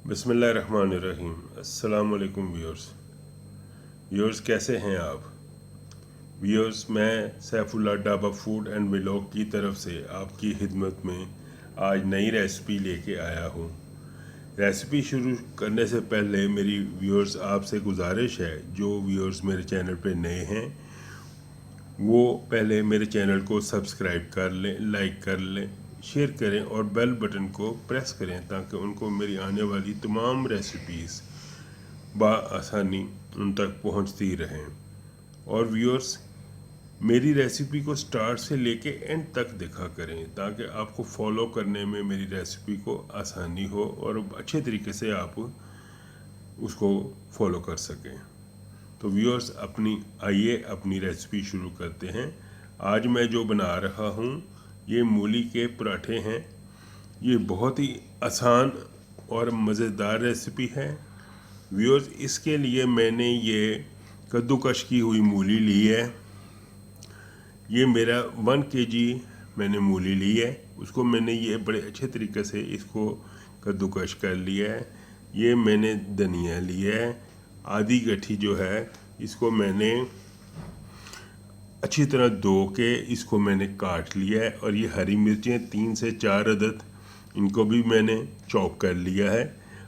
बिस्मिल्लाहिर्रहमानिर्रहीम। अस्सलाम वालेकुम व्यूअर्स कैसे हैं आप व्यूअर्स। मैं Saifullah dhaba food and vlog की तरफ से आपकी खिदमत में आज नई रेसिपी लेके आया हूँ। रेसिपी शुरू करने से पहले मेरी व्यूअर्स आपसे गुजारिश है, जो व्यूअर्स मेरे चैनल पे नए हैं वो पहले मेरे चैनल को सब्सक्राइब कर लें, लाइक कर लें, शेयर करें और बेल बटन को प्रेस करें ताकि उनको मेरी आने वाली तमाम रेसिपीज़ बआसानी उन तक पहुंचती रहें। और व्यूअर्स मेरी रेसिपी को स्टार्ट से लेके एंड तक देखा करें ताकि आपको फॉलो करने में मेरी रेसिपी को आसानी हो और अच्छे तरीके से आप उसको फॉलो कर सकें। तो व्यूअर्स आइए अपनी रेसिपी शुरू करते हैं। आज मैं जो बना रहा हूँ ये मूली के पराठे हैं। ये बहुत ही आसान और मज़ेदार रेसिपी है व्यूअर्स। इसके लिए मैंने ये कद्दूकश की हुई मूली ली है। ये मेरा 1 kg मैंने मूली ली है। उसको मैंने ये बड़े अच्छे तरीके से इसको कद्दूकश कर लिया है। ये मैंने धनिया लिया है, आधी गठी जो है इसको मैंने अच्छी तरह धो के इसको मैंने काट लिया है। और ये हरी मिर्चें 3 से 4 अदद, इनको भी मैंने चॉप कर लिया है।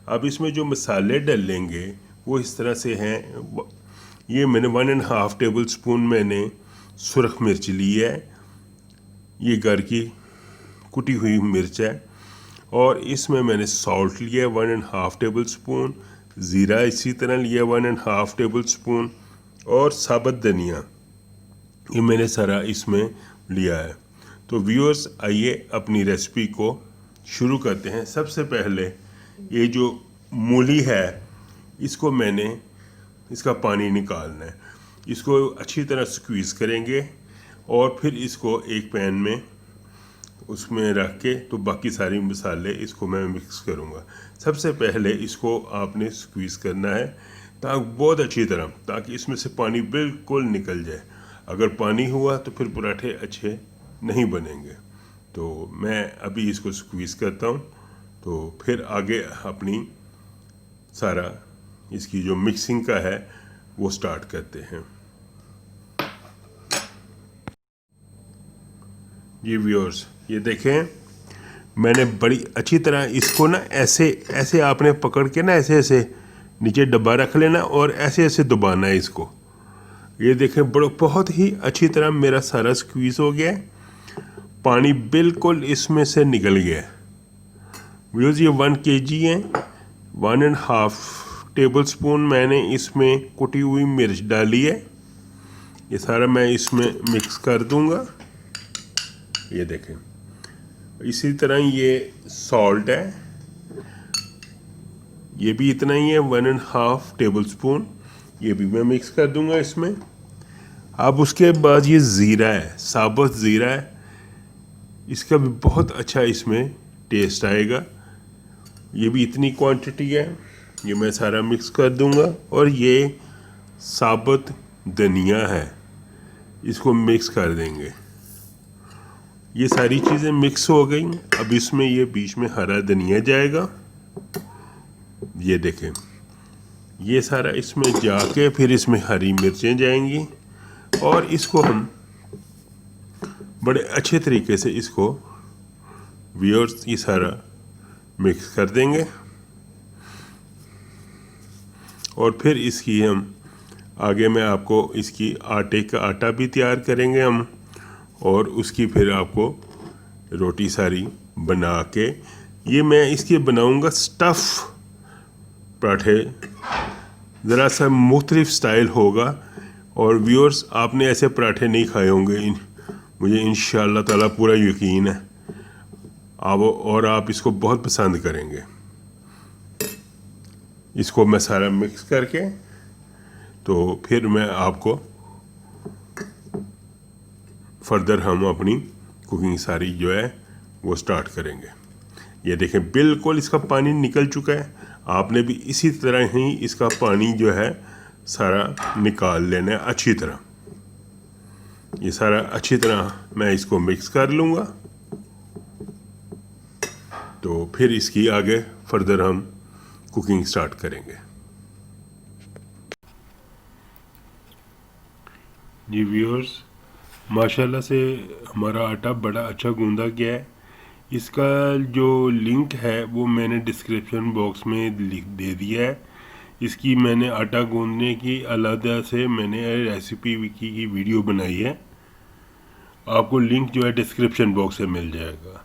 अब इसमें जो मसाले डलेंगे वो इस तरह से हैं। ये मैंने 1.5 टेबल स्पून मैंने सुरख मिर्च ली है। ये घर की कुटी हुई मिर्च है। और इसमें मैंने सॉल्ट लिया है 1.5 टेबल स्पून, ज़ीरा इसी तरह लिया 1.5 टेबल स्पून, और साबुत धनिया ये मैंने सारा इसमें लिया है। तो व्यूअर्स आइए अपनी रेसिपी को शुरू करते हैं। सबसे पहले ये जो मूली है इसको मैंने इसका पानी निकालना है। इसको अच्छी तरह स्क्वीज़ करेंगे और फिर इसको एक पैन में उसमें रख के तो बाकी सारी मसाले इसको मैं मिक्स करूँगा। सबसे पहले इसको आपने स्क्वीज़ करना है बहुत अच्छी तरह, ताकि इसमें से पानी बिल्कुल निकल जाए। अगर पानी हुआ तो फिर पराठे अच्छे नहीं बनेंगे। तो मैं अभी इसको स्क्वीज़ करता हूँ, तो फिर आगे अपनी सारा इसकी जो मिक्सिंग का है वो स्टार्ट करते हैं। ये व्यूअर्स ये देखें, मैंने बड़ी अच्छी तरह इसको ना ऐसे आपने पकड़ के ना ऐसे नीचे डब्बा रख लेना और ऐसे दबाना है इसको। ये देखें बहुत ही अच्छी तरह मेरा सारा स्क्वीज़ हो गया है। पानी बिल्कुल इसमें से निकल गया है। व्यूअर्स ये 1 kg है। 1.5 टेबल स्पून मैंने इसमें कुटी हुई मिर्च डाली है। ये सारा मैं इसमें मिक्स कर दूंगा। ये देखें इसी तरह ये सॉल्ट है, ये भी इतना ही है 1.5 टेबल स्पून, ये भी मैं मिक्स कर दूंगा इसमें। अब उसके बाद ये ज़ीरा है, साबुत ज़ीरा है, इसका भी बहुत अच्छा इसमें टेस्ट आएगा। ये भी इतनी क्वांटिटी है, ये मैं सारा मिक्स कर दूंगा। और ये साबुत धनिया है, इसको मिक्स कर देंगे। ये सारी चीज़ें मिक्स हो गई। अब इसमें ये बीच में हरा धनिया जाएगा। ये देखें ये सारा इसमें जाके फिर इसमें हरी मिर्चें जाएंगी और इसको हम बड़े अच्छे तरीके से इसको व्यूअर्स ये सारा मिक्स कर देंगे। और फिर इसकी हम आगे मैं आपको इसकी आटे का आटा भी तैयार करेंगे हम, और उसकी फिर आपको रोटी सारी बना के ये मैं इसके बनाऊंगा स्टफ़ पराठे। ज़रा सा मुख्तलिफ स्टाइल होगा और व्यूअर्स आपने ऐसे पराठे नहीं खाए होंगे, मुझे इंशाअल्लाह ताला पूरा यकीन है आप इसको बहुत पसंद करेंगे। इसको मैं सारा मिक्स करके तो फिर मैं आपको फर्दर हम अपनी कुकिंग सारी जो है वो स्टार्ट करेंगे। ये देखें बिल्कुल इसका पानी निकल चुका है। आपने भी इसी तरह ही इसका पानी जो है सारा निकाल लेना है अच्छी तरह। ये सारा अच्छी तरह मैं इसको मिक्स कर लूँगा। तो फिर इसकी आगे फर्दर हम कुकिंग स्टार्ट करेंगे। जी व्यूअर्स, माशाल्लाह से हमारा आटा बड़ा अच्छा गूंदा गया है। इसका जो लिंक है वो मैंने डिस्क्रिप्शन बॉक्स में लिख दे दिया है। इसकी मैंने आटा गूंदने की अलग से मैंने रेसिपी की वीडियो बनाई है, आपको लिंक जो है डिस्क्रिप्शन बॉक्स से मिल जाएगा।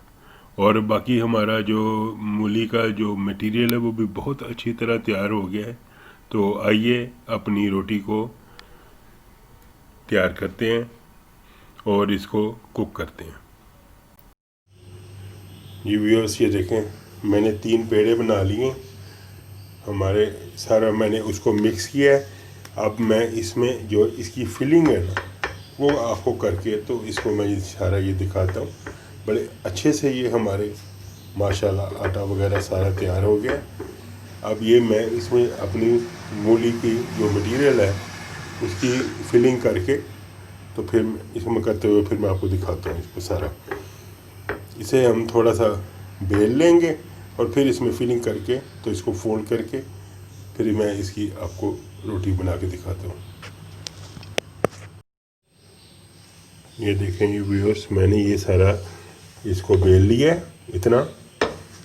और बाकी हमारा जो मूली का जो मटेरियल है वो भी बहुत अच्छी तरह तैयार हो गया है। तो आइए अपनी रोटी को तैयार करते हैं और इसको कुक करते हैं। ये व्यूअर्स, ये देखें मैंने 3 पेड़े बना लिए हमारे, सारा मैंने उसको मिक्स किया है। अब मैं इसमें जो इसकी फिलिंग है ना वो आपको करके तो इसको मैं सारा ये दिखाता हूँ। बड़े अच्छे से ये हमारे माशाल्लाह आटा वगैरह सारा तैयार हो गया। अब ये मैं इसमें अपनी मूली की जो मटेरियल है उसकी फिलिंग करके तो फिर इसमें करते हुए फिर मैं आपको दिखाता हूँ इसको सारा। इसे हम थोड़ा सा बेल लेंगे और फिर इसमें फिलिंग करके तो इसको फोल्ड करके फिर मैं इसकी आपको रोटी बना के दिखाता हूँ। ये देखें ये व्यूअर्स, मैंने ये सारा इसको बेल लिया है इतना।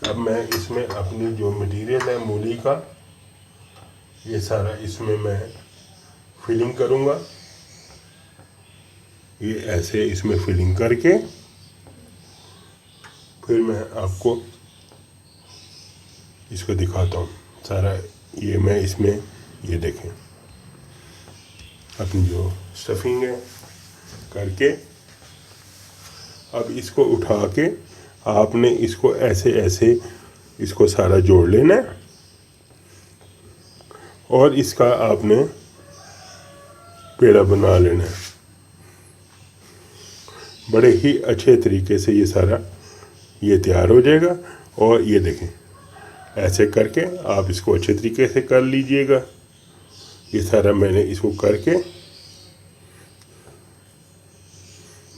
अब मैं इसमें अपनी जो मटेरियल है मूली का ये सारा इसमें मैं फिलिंग करूँगा। ये ऐसे इसमें फिलिंग करके फिर मैं आपको इसको दिखाता हूँ सारा। ये मैं इसमें ये देखें अपनी जो स्टफिंग है करके अब इसको उठा के आपने इसको ऐसे ऐसे इसको सारा जोड़ लेना है और इसका आपने पेड़ा बना लेना है। बड़े ही अच्छे तरीके से ये सारा ये तैयार हो जाएगा। और ये देखें ऐसे करके आप इसको अच्छे तरीके से कर लीजिएगा। ये सारा मैंने इसको करके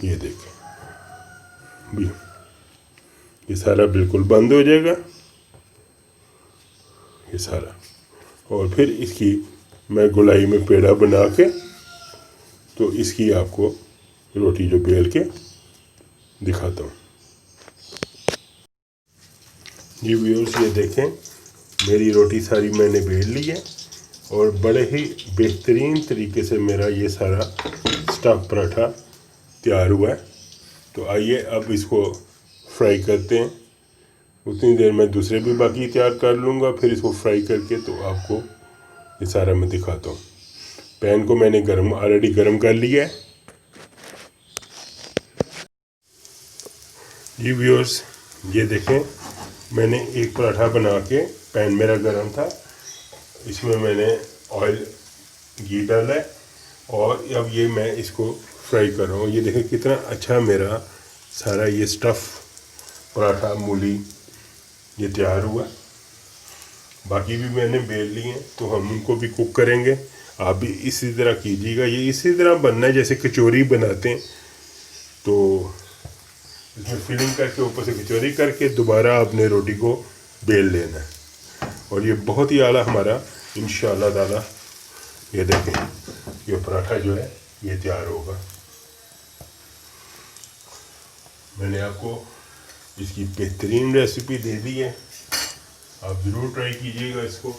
ये देखें भी ये सारा बिल्कुल बंद हो जाएगा ये सारा। और फिर इसकी मैं गोलाई में पेड़ा बना के तो इसकी आपको रोटी जो बेल के दिखाता हूँ। ये व्यूअर्स, ये देखें मेरी रोटी सारी मैंने बेल ली है और बड़े ही बेहतरीन तरीके से मेरा ये सारा स्टफ पराठा तैयार हुआ है। तो आइए अब इसको फ्राई करते हैं। उतनी देर में दूसरे भी बाकी तैयार कर लूँगा, फिर इसको फ्राई करके तो आपको ये सारा मैं दिखाता हूँ। पैन को मैंने ऑलरेडी गर्म कर लिया है। जी व्यूअर्स, ये देखें मैंने एक पराठा बना के, पैन मेरा गर्म था, इसमें मैंने ऑयल घी डाला है और अब ये मैं इसको फ्राई कर रहा हूँ। ये देखें कितना अच्छा मेरा सारा ये स्टफ़ पराठा मूली ये तैयार हुआ। बाकी भी मैंने बेल लिए हैं तो हम उनको भी कुक करेंगे। आप भी इसी तरह कीजिएगा। ये इसी तरह बनना है जैसे कचौरी बनाते हैं। तो इसमें फिलिंग करके ऊपर से कचौरी करके दोबारा आपने रोटी को बेल लेना है और ये बहुत ही आला हमारा इंशाअल्लाह ताला ये देखें ये पराठा जो है ये तैयार होगा। मैंने आपको इसकी बेहतरीन रेसिपी दे दी है, आप ज़रूर ट्राई कीजिएगा इसको।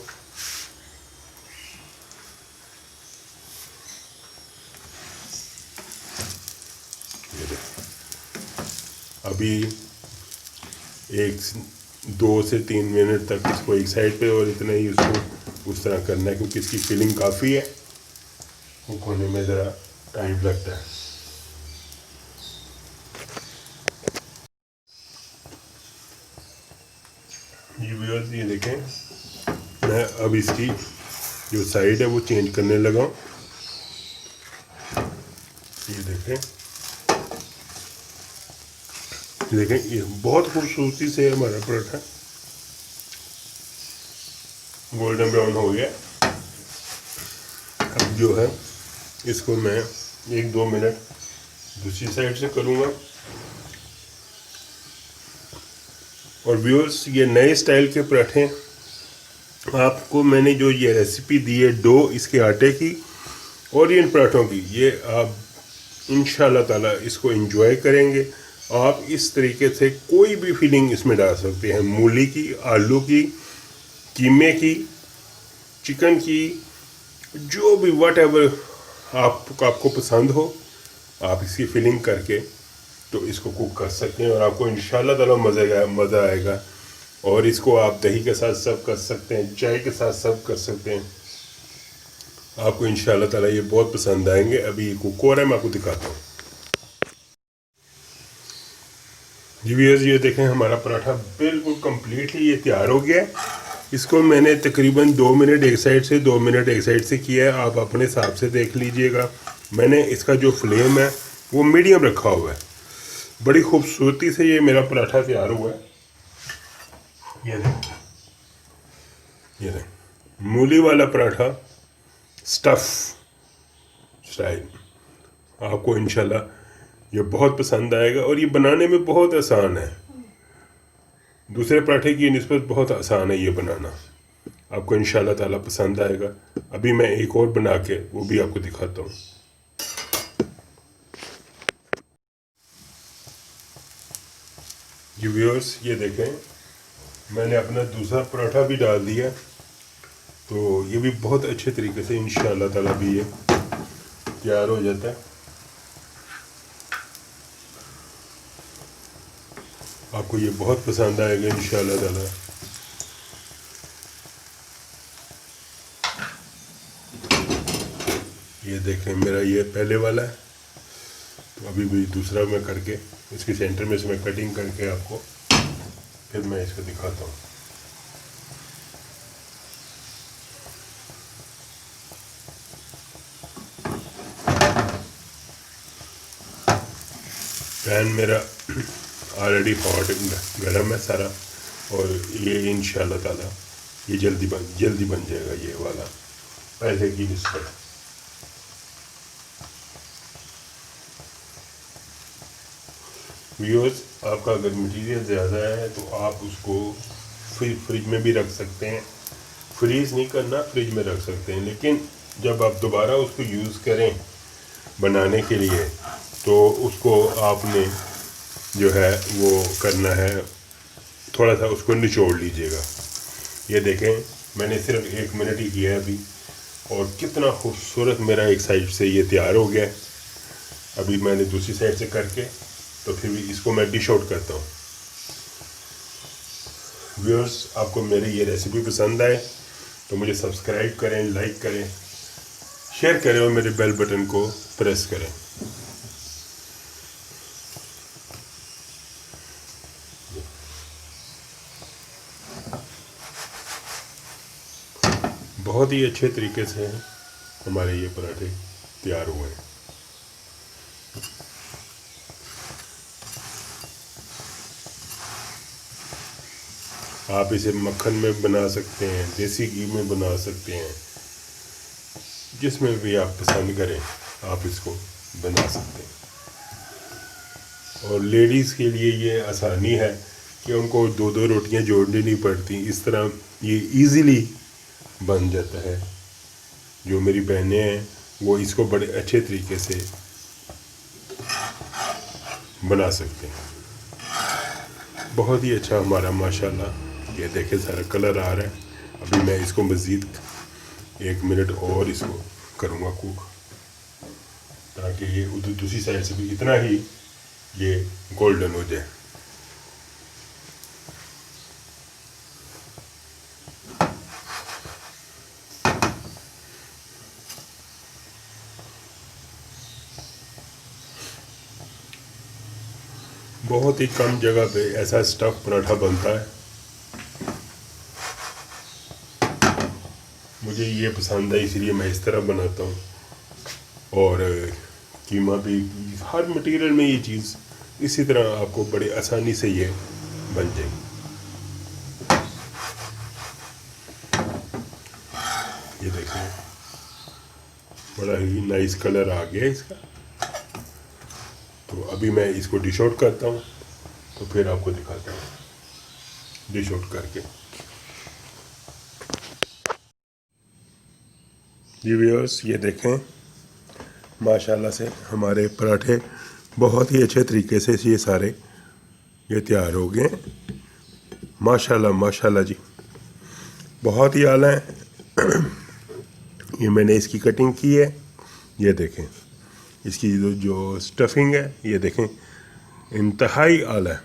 अभी 2 से 3 मिनट तक इसको एक साइड पे और इतना ही उसको उस तरह करना है क्योंकि इसकी फिलिंग काफ़ी है, कुक होने में ज़रा टाइम लगता है। ये व्यूअर्स, ये देखें मैं अब इसकी जो साइड है वो चेंज करने लगा हूँ। ये देखें ये बहुत खूबसूरती से हमारा पराठा गोल्डन ब्राउन हो गया। अब जो है इसको मैं 1-2 मिनट दूसरी साइड से करूँगा। और व्यूअर्स, ये नए स्टाइल के पराठे आपको मैंने जो ये रेसिपी दी है डो इसके आटे की और इन पराठों की, ये आप इंशाल्लाह ताला इसको एंजॉय करेंगे। आप इस तरीके से कोई भी फीलिंग इसमें डाल सकते हैं, मूली की, आलू की, कीमे की, चिकन की, जो भी वट एवर आपको पसंद हो, आप इसकी फिलिंग करके तो इसको कुक कर सकते हैं और आपको इंशाल्लाह ताला मज़ा आएगा। और इसको आप दही के साथ सर्व कर सकते हैं, चाय के साथ सर्व कर सकते हैं, आपको इंशाल्लाह ताला ये बहुत पसंद आएंगे। अभी ये कुक हो रहा है, मैं आपको दिखाता हूँ। जी व्यूअर्स, ये देखें हमारा पराठा बिल्कुल कम्प्लीटली ये तैयार हो गया है। इसको मैंने तकरीबन 2 मिनट एक साइड से 2 मिनट एक साइड से किया है, आप अपने हिसाब से देख लीजिएगा। मैंने इसका जो फ्लेम है वो मीडियम रखा हुआ है। बड़ी खूबसूरती से ये मेरा पराठा तैयार हुआ है। ये देख मूली वाला पराठा स्टफ़ स्टाइल, आपको इंशाल्लाह ये बहुत पसंद आएगा और ये बनाने में बहुत आसान है। दूसरे पराठे की निस्बत बहुत आसान है ये बनाना, आपको इंशाल्लाह ताला पसंद आएगा। अभी मैं एक और बना के वो भी आपको दिखाता हूँ। जी व्यूअर्स, ये देखें मैंने अपना दूसरा पराठा भी डाल दिया, तो ये भी बहुत अच्छे तरीके से इंशाल्लाह ताला भी ये तैयार हो जाता है। आपको ये बहुत पसंद आएगा इंशाल्लाह ताला। ये देखें मेरा ये पहले वाला है, तो अभी भी दूसरा मैं करके इसके सेंटर में से मैं कटिंग करके आपको फिर मैं इसको दिखाता हूँ। पैन मेरा ऑलरेडी हॉट गर्म है सारा, और ये इंशाल्लाह ताला ये जल्दी बन जाएगा ये वाला पहले की निस्बत। व्यूअर्स, आपका अगर मटेरियल ज़्यादा है तो आप उसको फ्रिज में भी रख सकते हैं, फ्रीज़ नहीं करना, फ्रिज में रख सकते हैं। लेकिन जब आप दोबारा उसको यूज़ करें बनाने के लिए तो उसको आपने जो है वो करना है, थोड़ा सा उसको निचोड़ लीजिएगा। ये देखें मैंने सिर्फ 1 मिनट ही किया है अभी, और कितना खूबसूरत मेरा एक साइड से ये तैयार हो गया है। अभी मैंने दूसरी साइड से करके तो फिर भी इसको मैं डिश आउट करता हूँ। व्यूअर्स, आपको मेरी ये रेसिपी पसंद आए तो मुझे सब्सक्राइब करें, लाइक करें, शेयर करें और मेरे बेल बटन को प्रेस करें। बहुत ही अच्छे तरीके से हमारे ये पराठे तैयार हुए हैं। आप इसे मक्खन में बना सकते हैं, देसी घी में बना सकते हैं, जिसमें भी आप पसंद करें आप इसको बना सकते हैं। और लेडीज़ के लिए ये आसानी है कि उनको 2-2 रोटियां जोड़नी नहीं पड़ती, इस तरह ये इजीली बन जाता है। जो मेरी बहनें हैं वो इसको बड़े अच्छे तरीके से बना सकते हैं। बहुत ही अच्छा हमारा माशाल्लाह, ये देखें सारा कलर आ रहा है। अभी मैं इसको मज़ीद 1 मिनट और इसको करूँगा कुक, ताकि ये उधर दूसरी साइड से भी इतना ही ये गोल्डन हो जाए। बहुत ही कम जगह पे ऐसा स्टफ़ पराठा बनता है, मुझे ये पसंद है इसलिए मैं इस तरह बनाता हूँ। और कीमा भी, हर मटेरियल में ये चीज़ इसी तरह आपको बड़ी आसानी से ये बन जाएगी। ये देखें बड़ा ही नाइस कलर आ गया इसका। तो अभी मैं इसको डिश आउट करता हूँ, तो फिर आपको दिखाता हूँ डिश आउट करके। जी व्यूअर्स, ये देखें माशाल्लाह से हमारे पराठे बहुत ही अच्छे तरीके से ये सारे ये तैयार हो गए। माशाल्लाह माशाल्लाह जी, बहुत ही आला है। ये मैंने इसकी कटिंग की है, ये देखें इसकी जो स्टफिंग है, ये देखें इंतहाई आला है।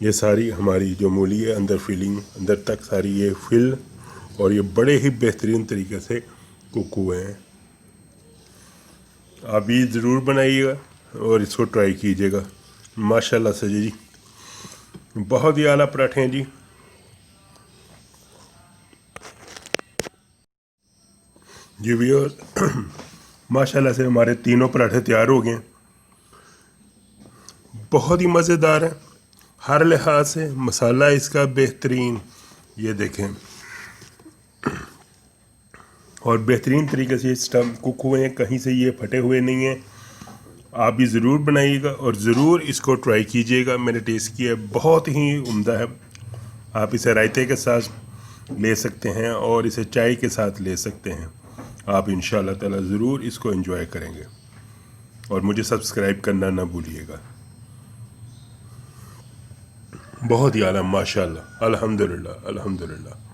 ये सारी हमारी जो मूली है अंदर फिलिंग अंदर तक सारी ये फिल, और ये बड़े ही बेहतरीन तरीके से कुक हुए हैं। आप भी ज़रूर बनाइएगा और इसको ट्राई कीजिएगा। माशाल्लाह से जी, बहुत ही आला पराठे हैं जी। जी व्यूअर्स, माशाल्लाह से हमारे तीनों पराठे तैयार हो गए हैं। बहुत ही मज़ेदार है हर लिहाज से, मसाला इसका बेहतरीन, ये देखें, और बेहतरीन तरीके से स्टम कुक हुए हैं, कहीं से ये फटे हुए नहीं हैं। आप भी ज़रूर बनाइएगा और ज़रूर इसको ट्राई कीजिएगा। मैंने टेस्ट किया, बहुत ही उम्दा है। आप इसे रायते के साथ ले सकते हैं और इसे चाय के साथ ले सकते हैं। आप इंशाल्लाह ताला ज़रूर इसको एंजॉय करेंगे, और मुझे सब्सक्राइब करना ना भूलिएगा। बहुत ही आला, माशाल्लाह, अल्हम्दुलिल्लाह अल्हम्दुलिल्लाह।